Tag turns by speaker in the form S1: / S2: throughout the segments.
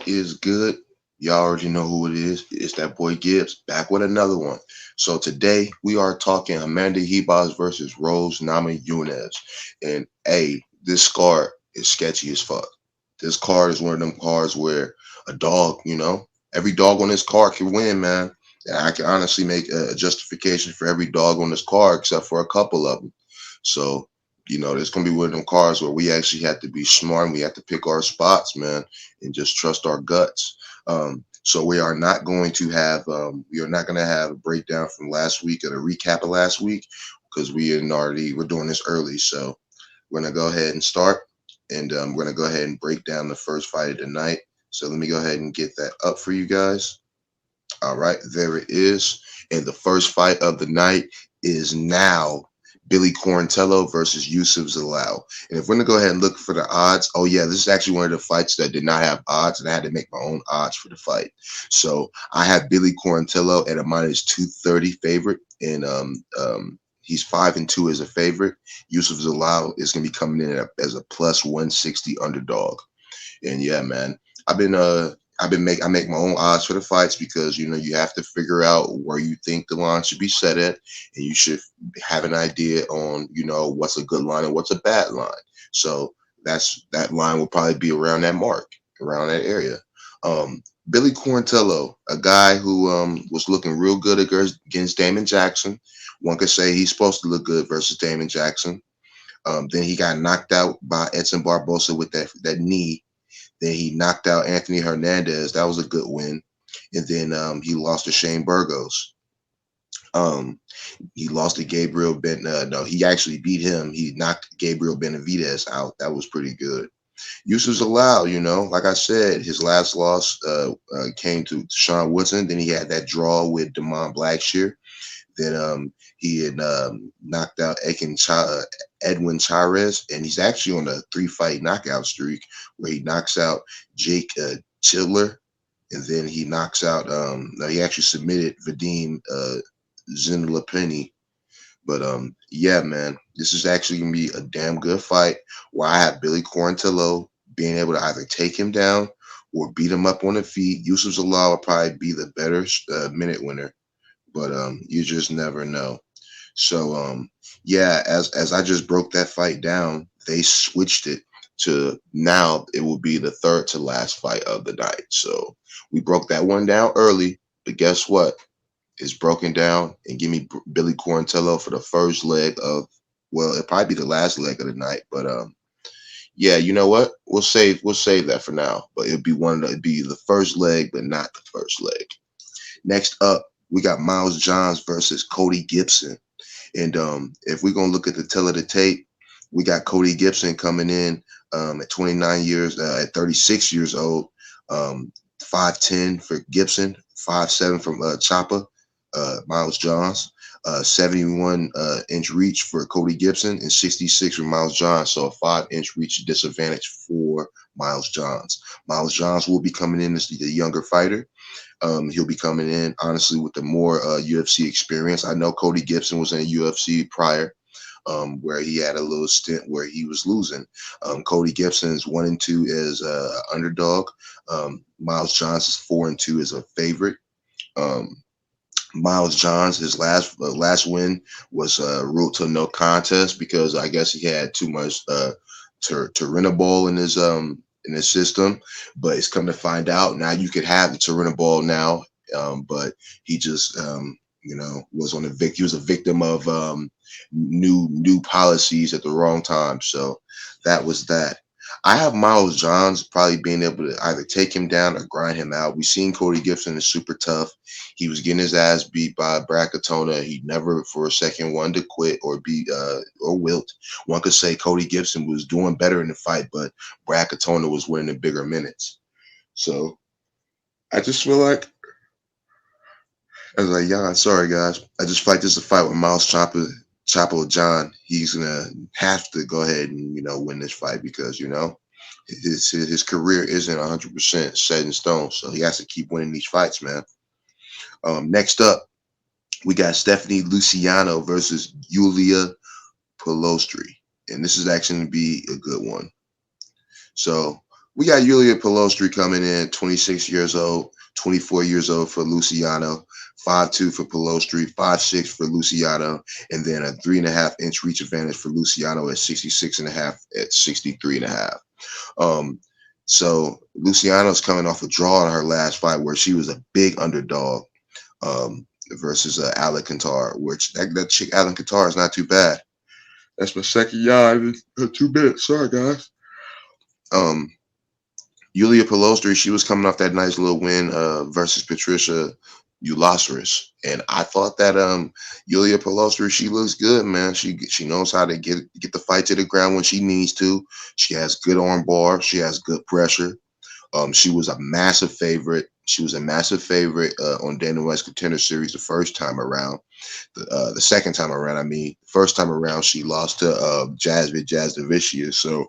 S1: What is good? Y'all already know who it is. It's that boy Gibbs back with another one. So today we are talking Amanda Ribas versus Rose Namajunas. And this card is sketchy as fuck. This card is one of them cards where a dog, every dog on this card can win, man. And I can honestly make a justification for every dog on this card except for a couple of them. So there's gonna be one of them cards where we actually have to be smart and we have to pick our spots, man, and just trust our guts. So we are not going to have a breakdown from last week or a recap of last week because we're doing this early. So we're going to go ahead and start, and we're going to go ahead and break down the first fight of the night. So let me go ahead and get that up for you guys. All right, there it is. And the first fight of the night is now Billy Quarantello versus Yusuf Zalal. And if we're gonna go ahead and look for the odds, oh yeah, this is actually one of the fights that did not have odds, and I had to make my own odds for the fight. So I have Billy Quarantello at a minus 230 favorite, and he's 5-2 as a favorite. Yusuf Zalal is gonna be coming in as a plus 160 underdog. And yeah, man, I've been I make my own odds for the fights because you have to figure out where you think the line should be set at, and you should have an idea on what's a good line and what's a bad line. So that line will probably be around that mark, around that area. Billy Quarantello, a guy who was looking real good against Damon Jackson. One could say he's supposed to look good versus Damon Jackson. Then he got knocked out by Edson Barbosa with that knee. Then he knocked out Anthony Hernandez. That was a good win. And then he lost to Shane Burgos. Um, he lost to Gabriel Ben. No, he actually beat him. He knocked Gabriel Benavidez out. That was pretty good. Yusuf Zalal, like I said, his last loss came to Sean Woodson. Then he had that draw with Damon Blackshear. Then he had knocked out Edwin Chairez, and he's actually on a 3-fight knockout streak where he knocks out Jake Chidler, and then he knocks out. No, he actually submitted Vadim Zinalapini. But yeah, man, this is actually gonna be a damn good fight. Where I have Billy Quarantillo being able to either take him down or beat him up on the feet. Yusuf Zalal will probably be the better minute winner, but you just never know. So yeah, as I just broke that fight down, they switched it to now it will be the third to last fight of the night. So we broke that one down early, but guess what? It's broken down, and give me Billy Quarantello for the first leg of, well, it'll probably be the last leg of the night, but yeah, you know what? We'll save that for now. But it'd be the first leg, but not the first leg. Next up, we got Miles Johns versus Cody Gibson. And if we're gonna look at the tail of the tape, we got Cody Gibson coming in at 29 years, at 36 years old, 5'10" for Gibson, 5'7" from Chopper, Miles Johns, 71 inch reach for Cody Gibson, and 66 for Miles Johns. So a 5-inch reach disadvantage for Miles Johns. Miles Johns will be coming in as the younger fighter. He'll be coming in honestly with the more UFC experience. I know Cody Gibson was in UFC prior, where he had a little stint where he was losing. Cody Gibson's 1-2 as underdog. Miles Johns is 4-2 as a favorite. Um, Miles Johns, his last win was ruled to no contest because I guess he had too much Turinabol in his system. But it's come to find out now you could have the Turinabol now, but he just he was a victim of new policies at the wrong time. So that was that. I have Miles Johns probably being able to either take him down or grind him out. We've seen Cody Gibson is super tough. He was getting his ass beat by Brad Katona. He never for a second wanted to quit or be or wilt. One could say Cody Gibson was doing better in the fight, but Brad Katona was winning the bigger minutes. So I just feel like I was like, yeah, sorry guys. I just feel like this is a fight with Miles Chapo John. He's gonna have to go ahead and win this fight because his career isn't 100% set in stone, so he has to keep winning these fights, man. Next up, we got Stephanie Luciano versus Yulia Pelostri, and this is actually going to be a good one. So We got Yulia Pelostri coming in, 26 years old, 24 years old for Luciano, 5'2" for Pelostri, 5'6" for Luciano, and then a 3.5 inch reach advantage for Luciano at 66.5 at 63.5. Um, so Luciano's coming off a draw in her last fight where she was a big underdog versus Alec Cantar, which that chick Alan Cantar is not too bad. That's my second yard in 2 minutes. Sorry, guys. Um, Yulia Pelostri, she was coming off that nice little win versus Patricia Ulaceris, and I thought that Yulia Pelostri, she looks good, man. She knows how to get the fight to the ground when she needs to. She has good arm bar. She has good pressure. She was a massive favorite. She was a massive favorite on Dana White's Contender Series the first time around. The second time around, I mean, first time around she lost to Jazz Davicius. So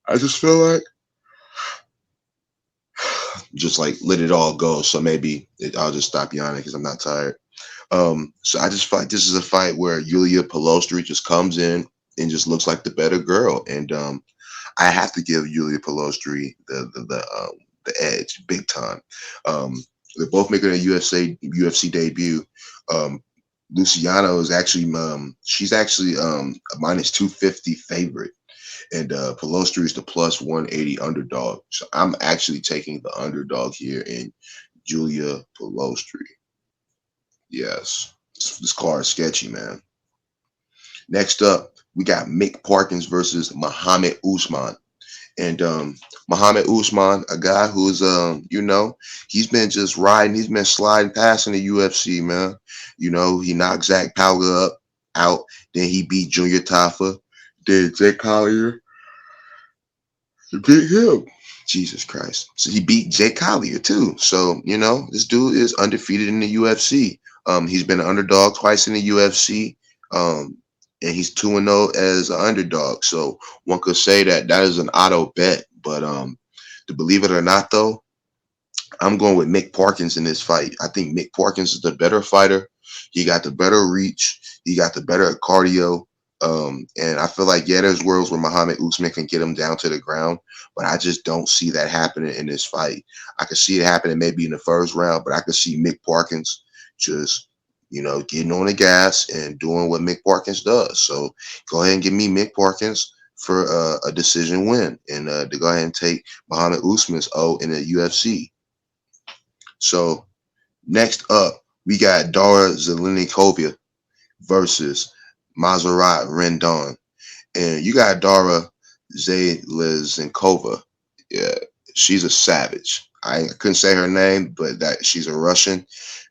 S1: I just feel like just like let it all go. So I'll just stop yawning because I'm not tired. So I just feel like this is a fight where Yulia Pelostri just comes in and just looks like the better girl, and I have to give Yulia Pelostri the edge big time. Um, they're both making a UFC debut. Um, Luciano is actually she's actually a minus 250 favorite, and Pelostri is the plus 180 underdog. So I'm actually taking the underdog here in Julia Pelostri. Yes, this card is sketchy, man. Next up, we got Mick Parkins versus Muhammad Usman. And Muhammad Usman, a guy who's he's been just riding, he's been sliding past in the UFC, man. He knocked Zach Pauga out, then he beat Junior Tafa, then Jake Collier, he beat him. Jesus Christ. So he beat Jake Collier too. So, this dude is undefeated in the UFC. He's been an underdog twice in the UFC. Um, and he's 2-0 as an underdog. So one could say that that is an auto bet. But to believe it or not, though, I'm going with Mick Parkins in this fight. I think Mick Parkins is the better fighter. He got the better reach. He got the better cardio. And I feel like, yeah, there's worlds where Muhammad Usman can get him down to the ground, but I just don't see that happening in this fight. I could see it happening maybe in the first round, but I could see Mick Parkins just, getting on the gas and doing what Mick Parkins does. So go ahead and give me Mick Parkins for a decision win, and to go ahead and take Muhammad Usman's O in the UFC. So next up, we got Dara Zelenikovia versus Mazerat Rendon. And you got Dara Zelenkova. Yeah, she's a savage. I couldn't say her name, but that she's a Russian,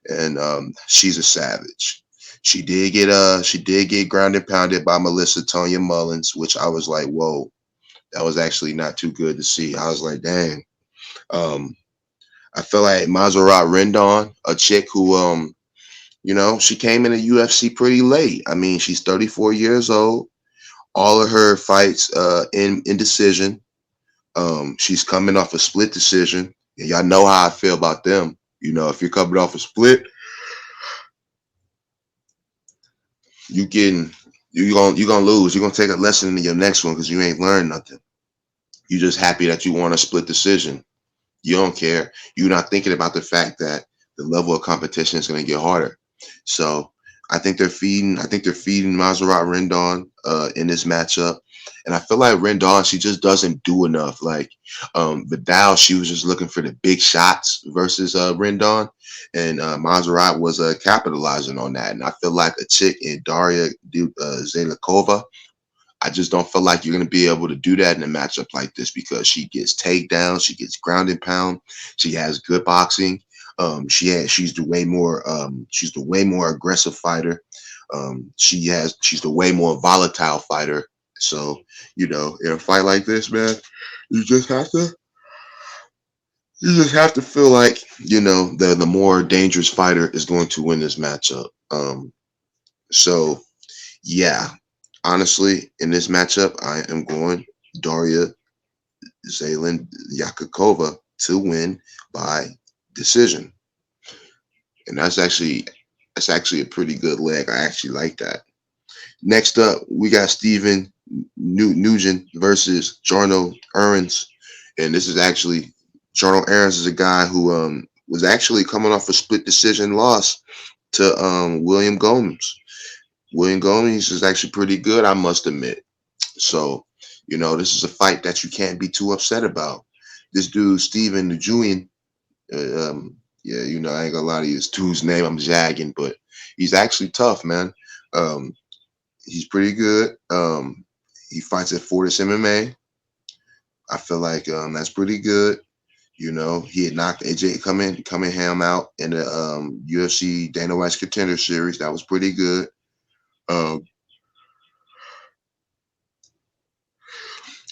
S1: and she's a savage. She did get grounded pounded by Melissa Tonya Mullins, which I was like, whoa, that was actually not too good to see. I was like, dang. Um, I feel like Mazerat Rendon, a chick who she came in the UFC pretty late. I mean, she's 34 years old. All of her fights in decision. She's coming off a split decision. And y'all know how I feel about them. If you're coming off a split, you gonna lose. You're gonna take a lesson in your next one because you ain't learned nothing. You just happy that you want a split decision. You don't care. You're not thinking about the fact that the level of competition is going to get harder. So I think they're feeding Mazerat Rendon in this matchup. And I feel like Rendon, she just doesn't do enough. Like Vidal, she was just looking for the big shots versus Rendon. And Mazerat was capitalizing on that. And I feel like a chick in Daria Zelakova, I just don't feel like you're going to be able to do that in a matchup like this because she gets takedowns, she gets ground and pound, she has good boxing. She's the way more aggressive fighter. She's the way more volatile fighter. So in a fight like this, man, you just have to you just have to feel like the more dangerous fighter is going to win this matchup. So yeah, honestly, in this matchup, I am going Daria Zaylen Yakakova to win by decision, and that's actually a pretty good leg. I actually like that. Next up, we got Steven Nugent versus Jarno Ernst, And this is actually Charles Aarons is a guy who was actually coming off a split decision loss to William Gomes. William Gomes is actually pretty good, I must admit. So, this is a fight that you can't be too upset about. This dude, Steven Njuin, yeah, I ain't gonna lie to you, this dude's name, I'm jagging, but he's actually tough, man. Um, he's pretty good. He fights at Fortis MMA. I feel like that's pretty good. He had knocked AJ Cunningham out in the UFC Dana White's Contender Series. That was pretty good. Um,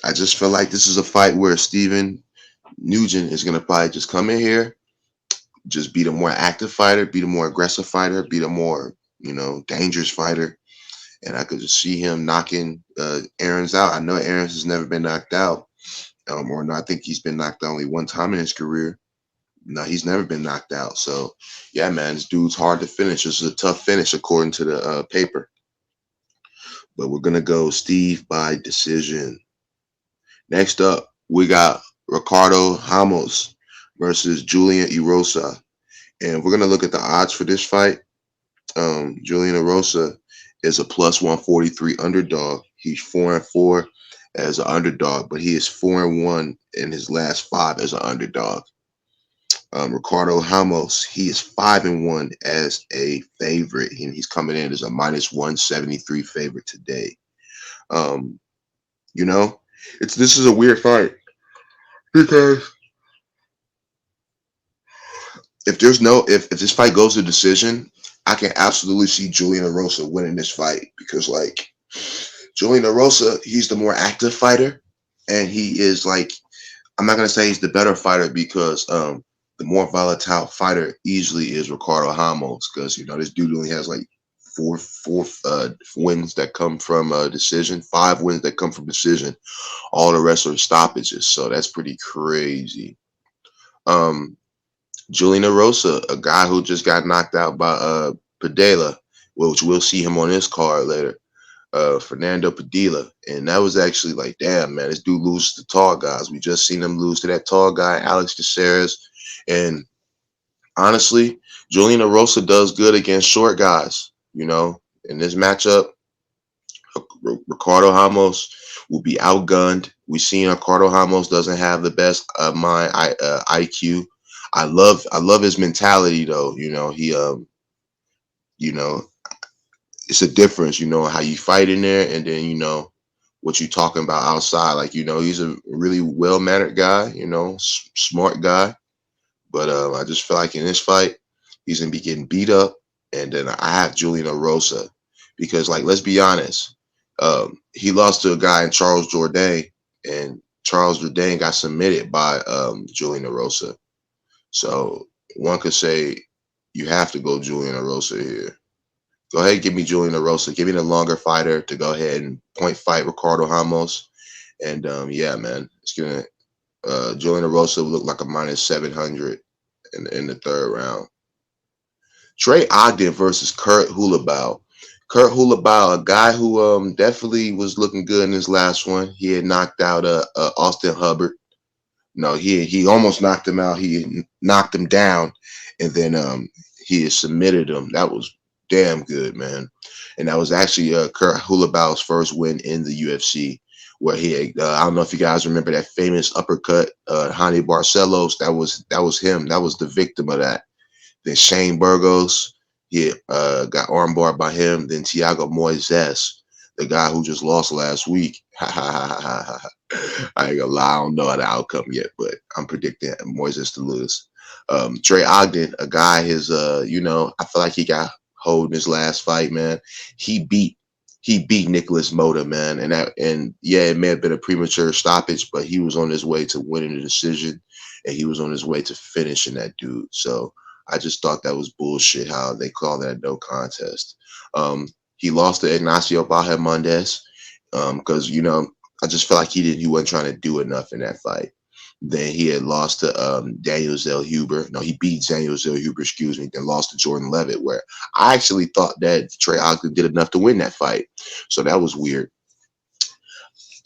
S1: I just feel like this is a fight where Steven Nugent is going to probably just come in here, just be the more active fighter, be the more aggressive fighter, be the more, dangerous fighter. And I could just see him knocking Aaron's out. I know Aaron's has never been knocked out, or no, I think he's been knocked out only one time in his career. No, he's never been knocked out. So, yeah, man, this dude's hard to finish. This is a tough finish according to the paper. But we're going to go Steve by decision. Next up, we got Ricardo Ramos versus Julian Erosa. And we're going to look at the odds for this fight. Julian Erosa is a plus 143 underdog. He's 4-4 as an underdog, but he is 4-1 in his last 5 as an underdog. Ricardo Ramos, he is 5-1 as a favorite, and he's coming in as a minus 173 favorite today. Um, this is a weird fight because if this fight goes to decision, I can absolutely see Julian Erosa winning this fight because like Julian Erosa, he's the more active fighter, and he is like, I'm not gonna say he's the better fighter because the more volatile fighter easily is Ricardo Ramos because this dude only has like four wins that come from decision, 5 wins that come from decision. All the rest are stoppages, so that's pretty crazy. Julian Erosa, a guy who just got knocked out by Padilla, which we'll see him on this card later. Fernando Padilla, and that was actually like, damn, man, this dude loses to tall guys. We just seen him lose to that tall guy, Alex Caceres, and honestly, Julian Erosa does good against short guys. In this matchup, Ricardo Ramos will be outgunned. We seen Ricardo Ramos doesn't have the best IQ. I love his mentality though. He you know it's a difference, how you fight in there, and then what you talking about outside. Like he's a really well mannered guy, smart guy. But I just feel like in this fight, he's gonna be getting beat up, and then I have Julian Erosa because, like, let's be honest, he lost to a guy in Charles Jourdain, and Charles Jourdain got submitted by Julian Erosa. So one could say you have to go Julian Erosa here. Go ahead, give me Julian Erosa. Give me the longer fighter to go ahead and point fight Ricardo Ramos. And yeah, man, it's gonna Julian Erosa will look like a minus 700 in the third round. Trey Ogden versus Kurt Hulabaugh. Kurt Hulabaugh, a guy who definitely was looking good in his last one. He had knocked out Austin Hubbard. No, he almost knocked him out. He knocked him down, and then he had submitted him. That was damn good, man. And that was actually Kurt Hulabaugh's first win in the UFC, where he had, I don't know if you guys remember that famous uppercut, Hani Barcelos. That was him. That was the victim of that. Then Shane Burgos, he got armbarred by him. Then Thiago Moises, the guy who just lost last week. I ain't gonna lie, I don't know the outcome yet, but I'm predicting Moises to lose. Trey Ogden, a guy, I feel like he got hold in his last fight, man. He beat Nicholas Mota, man, and yeah, it may have been a premature stoppage, but he was on his way to winning the decision, and he was on his way to finishing that dude. So I just thought that was bullshit how they call that no contest. He lost to Ignacio Bahamondes because I just felt like he wasn't trying to do enough in that fight. Then he had lost to Daniel Zellhuber. No, he beat Daniel Zellhuber, excuse me, then lost to Jordan Levitt, where I actually thought that Trey Ogden did enough to win that fight. So that was weird.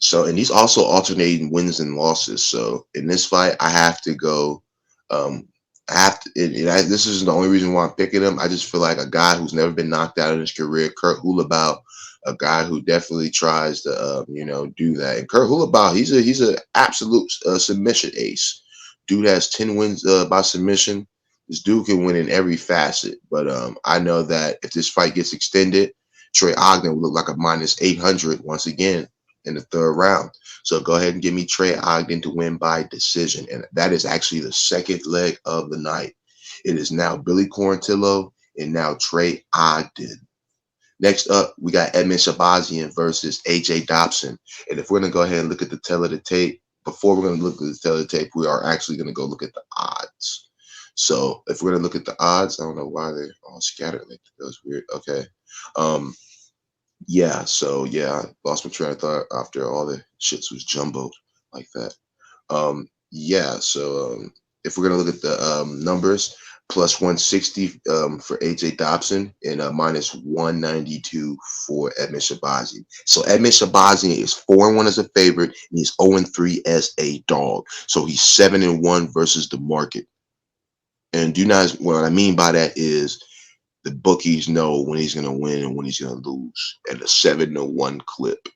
S1: So, and he's also alternating wins and losses. So in this fight, I have to go. Um, I have to. This is the only reason why I'm picking him. I just feel like a guy who's never been knocked out in his career, Kurt Hulabaugh, a guy who definitely tries to, do that. And Kurt Hulabaugh, he's a absolute submission ace. Dude has 10 wins by submission. This dude can win in every facet. But I know that if this fight gets extended, Trey Ogden will look like a -800 once again in the third round. So go ahead and give me Trey Ogden to win by decision. And that is actually the second leg of the night. It is now Billy Quarantillo and now Trey Ogden. Next up, we got Edmund Shabazian versus AJ Dobson. And if we're going to go ahead and look at the tail of the tape, before we're going to look at the tail of the tape, we are actually going to go look at the odds. So if we're going to look at the odds, I don't know why they're all scattered like that. Was weird. Okay. Yeah, so yeah, I lost my train of thought after all the shits was jumbled like that. Yeah, so if we're gonna look at the numbers, +160 for AJ Dobson and -192 for Edmund Shabazian. So Edmund Shabazian is 4-1 as a favorite, and he's 0-3 as a dog. So he's 7-1 versus the market. And do not, what I mean by that is the bookies know when he's going to win and when he's going to lose at a 7-1 clip.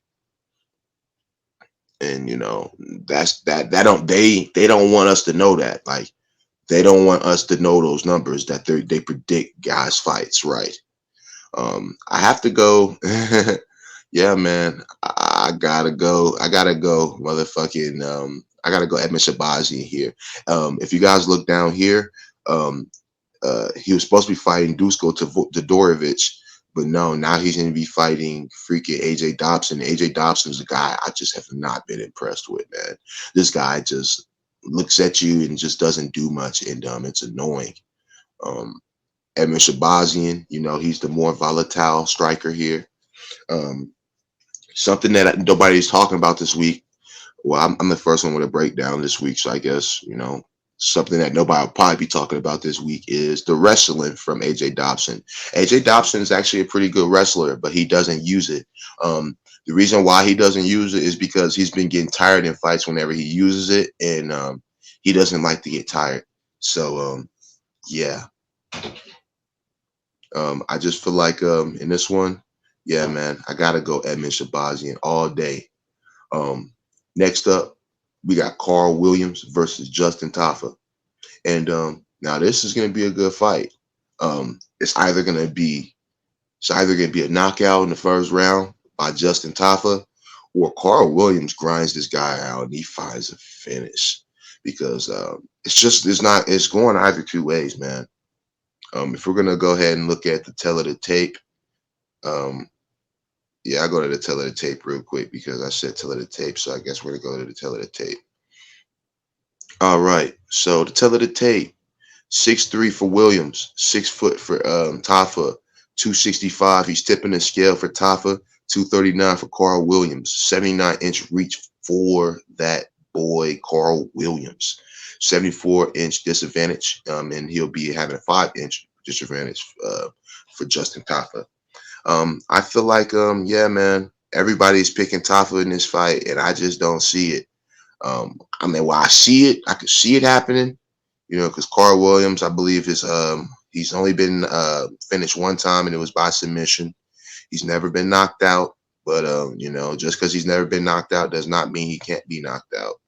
S1: And that's that don't they don't want us to know that. Like, they don't want us to know those numbers that they predict guys fights, right? I have to go. Yeah, man. I gotta go motherfucking I gotta go Edmund Shabazian here. If you guys look down here, um he was supposed to be fighting Dusko Todorovic, but no, now he's going to be fighting freaking AJ Dobson. AJ Dobson's a guy I just have not been impressed with, man. This guy just looks at you and just doesn't do much, and it's annoying. Um, Edmund Shabazian, he's the more volatile striker here. Um, Something that nobody's talking about this week. Well, I'm the first one with a breakdown this week, so I guess something that nobody will probably be talking about this week is the wrestling from AJ Dobson. AJ Dobson is actually a pretty good wrestler, but he doesn't use it. The reason why he doesn't use it is because he's been getting tired in fights whenever he uses it, and he doesn't like to get tired. So yeah, I just feel like in this one, yeah, man, I gotta go Edmund Shabazian all day. Um, Next up, we got Carl Williams versus Justin Taffa. And now this is going to be a good fight. It's either going to be a knockout in the first round by Justin Taffa, or Carl Williams grinds this guy out and he finds a finish, because it's going either two ways, man. If we're going to go ahead and look at the tail of the tape, um, yeah, I'll go to the tail of the tape real quick because I said tail of the tape, so I guess we're going to go to the tail of the tape. All right, so the tail of the tape: 6'3" for Williams, 6 foot for Taffa, 265. He's tipping the scale for Taffa, 239 for Carl Williams, 79-inch reach for that boy Carl Williams, 74-inch disadvantage, and he'll be having a 5-inch disadvantage for Justin Taffa. I feel like yeah, man, everybody's picking Taffa in this fight, and I just don't see it. I mean, well, I see it. I could see it happening, because Carl Williams, I believe, he's only been finished one time, and it was by submission. He's never been knocked out, but just because he's never been knocked out does not mean he can't be knocked out.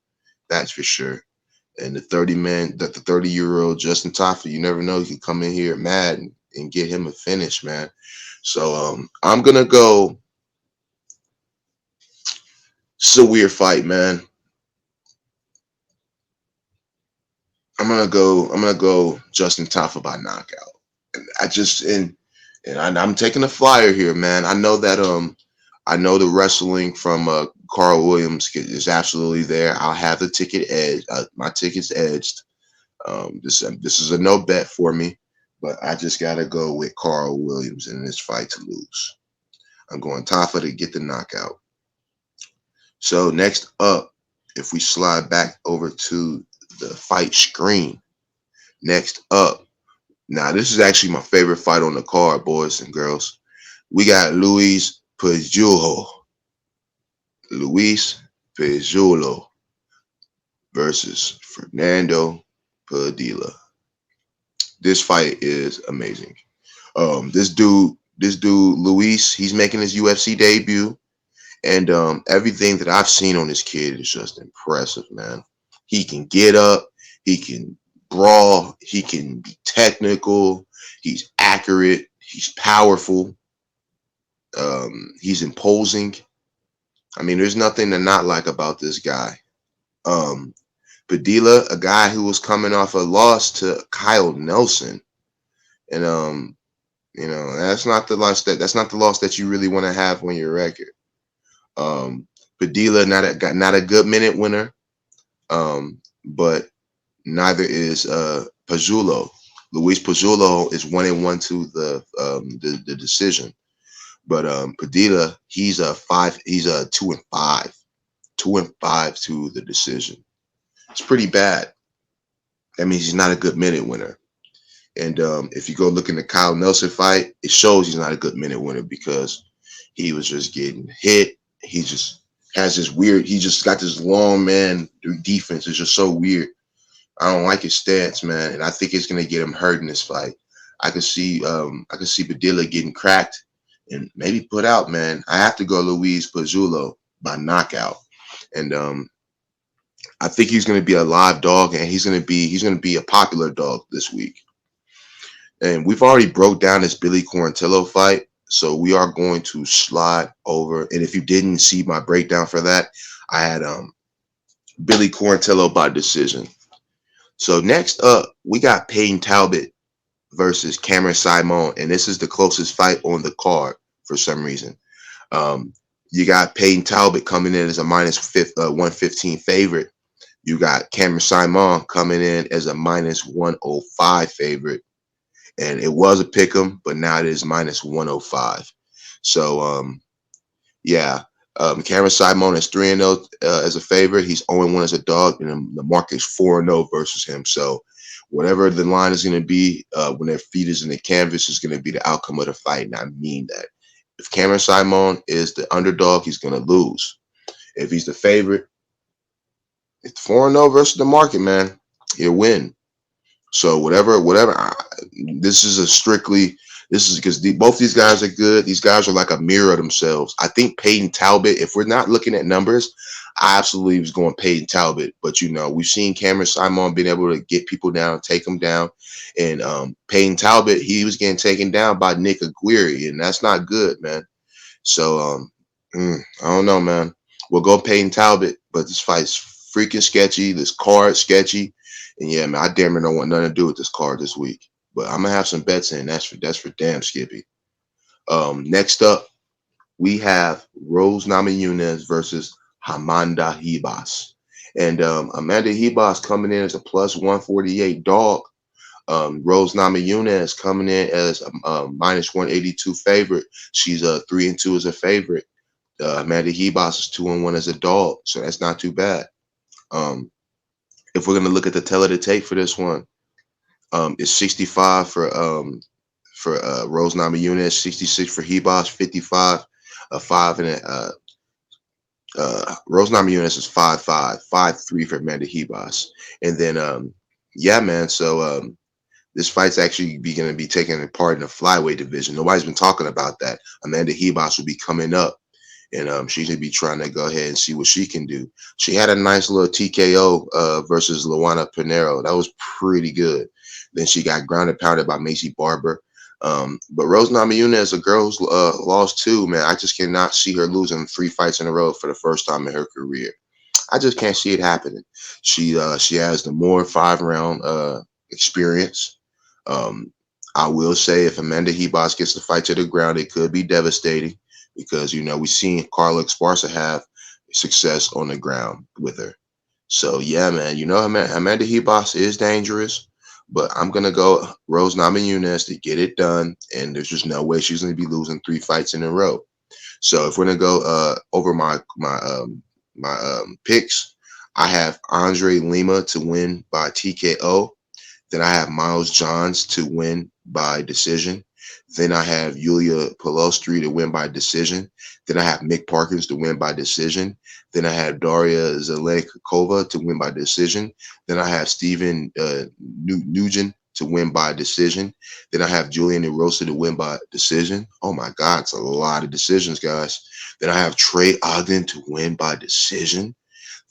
S1: That's for sure. And the 30-year-old Justin Taffa, you never know, he can come in here mad and get him a finish, man. So I'm gonna go. It's a weird fight, man. I'm gonna go Justin Taffa by knockout. And I'm taking a flyer here, man. I know that I know the wrestling from Carl Williams is absolutely there. I'll have the ticket edged. My ticket's edged. This is a no bet for me, but I just gotta go with Carl Williams in this fight to lose. I'm going Taffa to get the knockout. So next up, if we slide back over to the fight screen, next up, now this is actually my favorite fight on the card, boys and girls. We got Luis Pujols. Luis Pejulo versus Fernando Padilla. This fight is amazing. This dude, Luis, he's making his UFC debut, and everything that I've seen on this kid is just impressive, man. He can get up, he can brawl, he can be technical, he's accurate, he's powerful, he's imposing. I mean, there's nothing to not like about this guy. Um, Padilla, a guy who was coming off a loss to Kyle Nelson, and that's not the loss that you really want to have on your record. Um, Padilla not a good minute winner, but neither is Pajulo. Luis Pajulo is 1-1 to the decision, but Padilla, he's a 2-5, 2-5 to the decision. It's pretty bad. That means he's not a good minute winner. And if you go look in the Kyle Nelson fight, it shows he's not a good minute winner because he was just getting hit. He just has this weird. He just got this long man defense. It's just so weird. I don't like his stance, man, and I think it's gonna get him hurt in this fight. I could see Padilla getting cracked and maybe put out, man. I have to go Luis Pajulo by knockout, and I think he's gonna be a live dog, and he's gonna be a popular dog this week. And we've already broke down this Billy Quarantillo fight, so we are going to slide over. And if you didn't see my breakdown for that, I had Billy Quarantillo by decision. So next up, we got Payne Talbot versus Cameron Simon, and this is the closest fight on the card for some reason. You got Payne Talbot coming in as a minus 115 favorite. You got Cameron Simon coming in as a minus 105 favorite. And it was a pick 'em, but now it is minus 105. So yeah, Cameron Simon is 3-0 as a favorite. He's 0-1 as a dog, and the market is 4-0 versus him. So whatever the line is going to be when their feet is in the canvas is going to be the outcome of the fight. And I mean that. If Cameron Simon is the underdog, he's going to lose. If he's the favorite, it's 4-0 versus the market, man. He'll win. So whatever. This is because both these guys are good. These guys are like a mirror of themselves. I think Payne Talbot, if we're not looking at numbers, I absolutely was going Payne Talbot. But we've seen Cameron Simon being able to get people down, take them down, and Payne Talbot, he was getting taken down by Nick Aguirre, and that's not good, man. So I don't know, man. We'll go Payne Talbot, but this fight's freaking sketchy. This card sketchy. And yeah, man, I damn near don't want nothing to do with this card this week. But I'm gonna have some bets in. That's for damn Skippy. Next up, we have Rose Namajunas versus Amanda Ribas. And Amanda Ribas coming in as a plus 148 dog. Rose Namajunas coming in as a minus 182 favorite. She's a 3-2 as a favorite. Amanda Ribas is 2-1 as a dog, so that's not too bad. If we're gonna look at the tell of the tape for this one, it's 65 for Rose Namajunas, 66 for Ribas, 55, 5 and Rose Namajunas is 5-5, 5-3 for Amanda Ribas, and then yeah, man. So this fight's actually going to be taking part in the flyweight division. Nobody's been talking about that. Amanda Ribas will be coming up. And she's going to be trying to go ahead and see what she can do. She had a nice little TKO versus Luana Pinheiro. That was pretty good. Then she got grounded pounded by Macy Barber. But Rose Namajunas is a girl who's lost too, man. I just cannot see her losing 3 fights in a row for the first time in her career. I just can't see it happening. She has the more 5-round experience. I will say if Amanda Ribas gets the fight to the ground, it could be devastating. Because, we've seen Carla Esparza have success on the ground with her. So, yeah, man, Amanda Ribas is dangerous, but I'm going to go Rose Namajunas to get it done. And there's just no way she's going to be losing 3 fights in a row. So if we're going to go over my picks, I have Andre Lima to win by TKO. Then I have Miles Johns to win by decision. Then I have Yulia Pelostri to win by decision. Then I have Mick Parkins to win by decision. Then I have Daria Zelenkova to win by decision. Then I have Steven Nugent to win by decision. Then I have Julian Erosa to win by decision. Oh my God, it's a lot of decisions, guys. Then I have Trey Ogden to win by decision.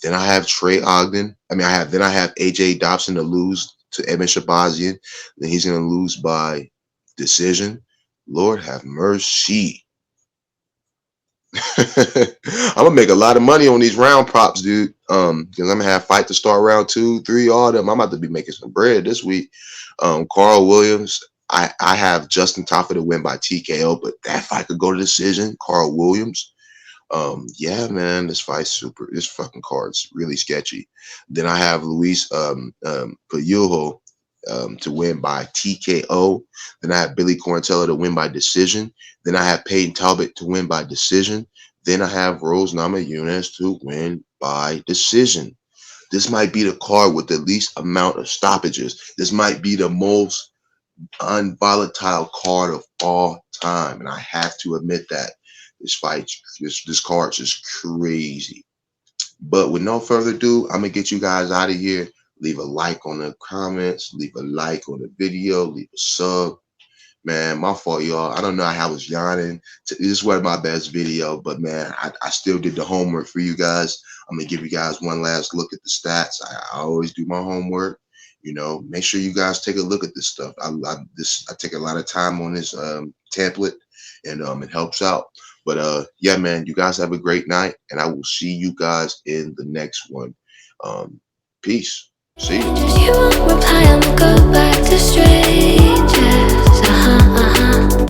S1: Then I have Trey Ogden. Then I have AJ Dobson to lose to Evan Shabazian. Then he's gonna lose by decision. Lord have mercy. I'm gonna make a lot of money on these round props, dude. Because I'm gonna have fight to start round 2, 3, all of them. I'm about to be making some bread this week. Carl Williams. I have Justin Taffa to win by TKO, but that fight could go to decision. Carl Williams. Yeah, man, this fucking card's really sketchy. Then I have Luis Payujo to win by TKO. Then I have Billy Quarantella to win by decision. Then I have Peyton Talbot to win by decision. Then I have Rose Namajunas to win by decision. This might be the card with the least amount of stoppages. This might be the most unvolatile card of all time, and I have to admit that this card's just crazy. But with no further ado, I'm gonna get you guys out of here. Leave a like on the comments, leave a like on the video, leave a sub. Man, my fault, y'all. I don't know how I was yawning. This was my best video, but man, I still did the homework for you guys. I'm gonna give you guys one last look at the stats. I always do my homework. You know, make sure you guys take a look at this stuff. I take a lot of time on this template, and it helps out. But yeah, man, you guys have a great night, and I will see you guys in the next one. Peace. See you.